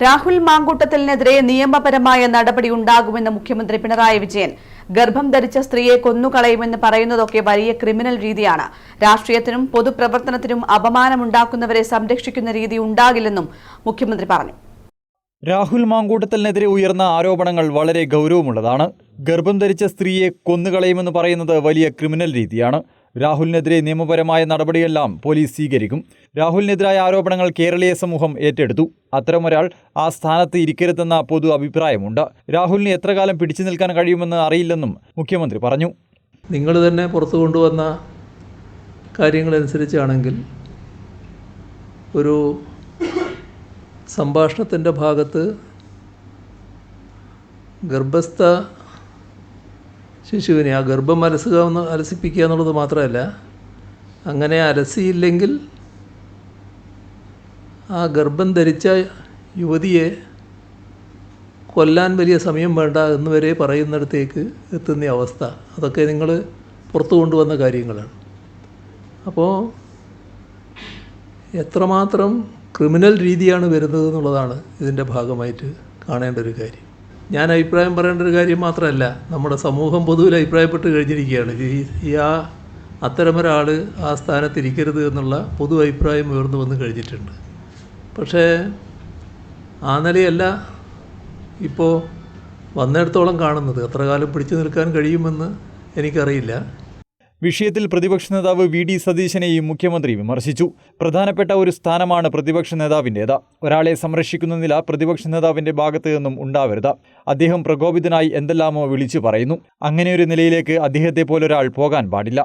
രാഹുൽ മാങ്കൂട്ടത്തിനെതിരെ നിയമപരമായ നടപടി ഉണ്ടാകുമെന്ന് മുഖ്യമന്ത്രി പിണറായി വിജയൻ. ഗർഭം ധരിച്ച സ്ത്രീയെ കൊന്നുകളയുമെന്ന് പറയുന്നതൊക്കെ വലിയ ക്രിമിനൽ രീതിയാണ്. രാഷ്ട്രീയത്തിനും പൊതുപ്രവർത്തനത്തിനും അപമാനമുണ്ടാക്കുന്നവരെ സംരക്ഷിക്കുന്ന രീതി ഉണ്ടാകില്ലെന്നും മുഖ്യമന്ത്രി പറഞ്ഞു. രാഹുൽ മാങ്കൂട്ടത്തിനെതിരെ ഉയർന്ന ആരോപണങ്ങൾ വളരെ ഗൗരവമുള്ളതാണ്. ഗർഭം ധരിച്ച സ്ത്രീയെ കൊന്നുകളയുമെന്ന് പറയുന്നത് വലിയ ക്രിമിനൽ രീതിയാണ്. രാഹുലിനെതിരെ നിയമപരമായ നടപടിയെല്ലാം പോലീസ് സ്വീകരിക്കും. രാഹുലിനെതിരായ ആരോപണങ്ങൾ കേരളീയ സമൂഹം ഏറ്റെടുത്തു. അത്തരമൊരാൾ ആ സ്ഥാനത്ത് ഇരിക്കരുതെന്ന പൊതു അഭിപ്രായമുണ്ട്. രാഹുലിന് എത്ര കാലം പിടിച്ചു നിൽക്കാൻ കഴിയുമെന്ന് അറിയില്ലെന്നും മുഖ്യമന്ത്രി പറഞ്ഞു. നിങ്ങൾ തന്നെ പുറത്തു കൊണ്ടുവന്ന കാര്യങ്ങളനുസരിച്ചാണെങ്കിൽ ഒരു സംഭാഷണത്തിൻ്റെ ഭാഗത്ത് ഗർഭസ്ഥ ശിശുവിനെ ആ ഗർഭം അലസിപ്പിക്കുക എന്നുള്ളത് മാത്രമല്ല, അങ്ങനെ അലസിയില്ലെങ്കിൽ ആ ഗർഭം ധരിച്ച യുവതിയെ കൊല്ലാൻ വലിയ സമയം വേണ്ട എന്ന് വരെ പറയുന്നിടത്തേക്ക് എത്തുന്ന അവസ്ഥ, അതൊക്കെ നിങ്ങൾ പുറത്തു കൊണ്ടുവന്ന കാര്യങ്ങളാണ്. അപ്പോൾ എത്രമാത്രം ക്രിമിനൽ രീതിയാണ് വരുന്നത് എന്നുള്ളതാണ് ഇതിൻ്റെ ഭാഗമായിട്ട് കാണേണ്ട ഒരു കാര്യം. ഞാൻ അഭിപ്രായം പറയേണ്ട ഒരു കാര്യം മാത്രമല്ല, നമ്മുടെ സമൂഹം പൊതുവിൽ അഭിപ്രായപ്പെട്ട് കഴിഞ്ഞിരിക്കുകയാണ്. അത്തരമൊരാൾ ആ സ്ഥാനത്തിരിക്കരുത് എന്നുള്ള പൊതു അഭിപ്രായം ഉയർന്നു വന്ന് കഴിഞ്ഞിട്ടുണ്ട്. പക്ഷേ ആ നിലയല്ല ഇപ്പോൾ വന്നിടത്തോളം കാണുന്നത്. എത്ര കാലം പിടിച്ചു നിൽക്കാൻ കഴിയുമെന്ന് എനിക്കറിയില്ല. വിഷയത്തിൽ പ്രതിപക്ഷ നേതാവ് വി ഡി സതീശനെയും മുഖ്യമന്ത്രി വിമർശിച്ചു. പ്രധാനപ്പെട്ട ഒരു സ്ഥാനമാണ് പ്രതിപക്ഷ നേതാവിൻ്റേത്. ഒരാളെ സംരക്ഷിക്കുന്ന നില പ്രതിപക്ഷ നേതാവിൻ്റെ ഭാഗത്തു നിന്നും ഉണ്ടാവരുത്. അദ്ദേഹം പ്രകോപിതനായി എന്തെല്ലാമോ വിളിച്ചു പറയുന്നു. അങ്ങനെയൊരു നിലയിലേക്ക് അദ്ദേഹത്തെ പോലൊരാൾ പോകാൻ പാടില്ല.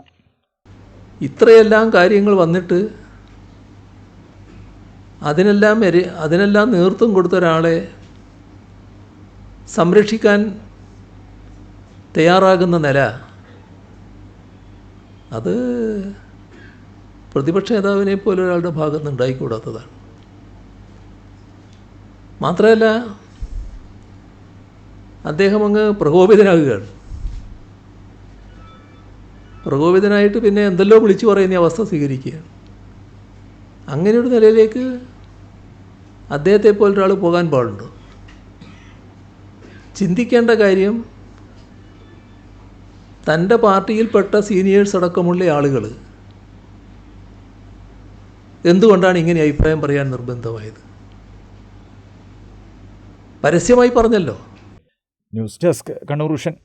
ഇത്രയെല്ലാം കാര്യങ്ങൾ വന്നിട്ട് അതിനെല്ലാം നേതൃത്വം കൊടുത്ത ഒരാളെ സംരക്ഷിക്കാൻ തയ്യാറാകുന്ന നില, അത് പ്രതിപക്ഷ നേതാവിനെ പോലെ ഒരാളുടെ ഭാഗത്ത് നിന്ന് ഉണ്ടായിക്കൂടാത്തതാണ്. മാത്രമല്ല, അദ്ദേഹം അങ്ങ് പ്രകോപിതനാകുകയാണ്. പ്രകോപിതനായിട്ട് പിന്നെ എന്തെല്ലോ വിളിച്ചു പറയുന്ന അവസ്ഥ സ്വീകരിക്കുകയാണ്. അങ്ങനെയൊരു നിലയിലേക്ക് അദ്ദേഹത്തെ പോലൊരാൾ പോകാൻ പാടുണ്ടോ? ചിന്തിക്കേണ്ട കാര്യം, തൻ്റെ പാർട്ടിയിൽപ്പെട്ട സീനിയേഴ്സ് അടക്കമുള്ള ആളുകൾ എന്തുകൊണ്ടാണ് ഇങ്ങനെ അഭിപ്രായം പറയാൻ നിർബന്ധമായത്? പരസ്യമായി പറഞ്ഞല്ലോ. News desk Kannur vision.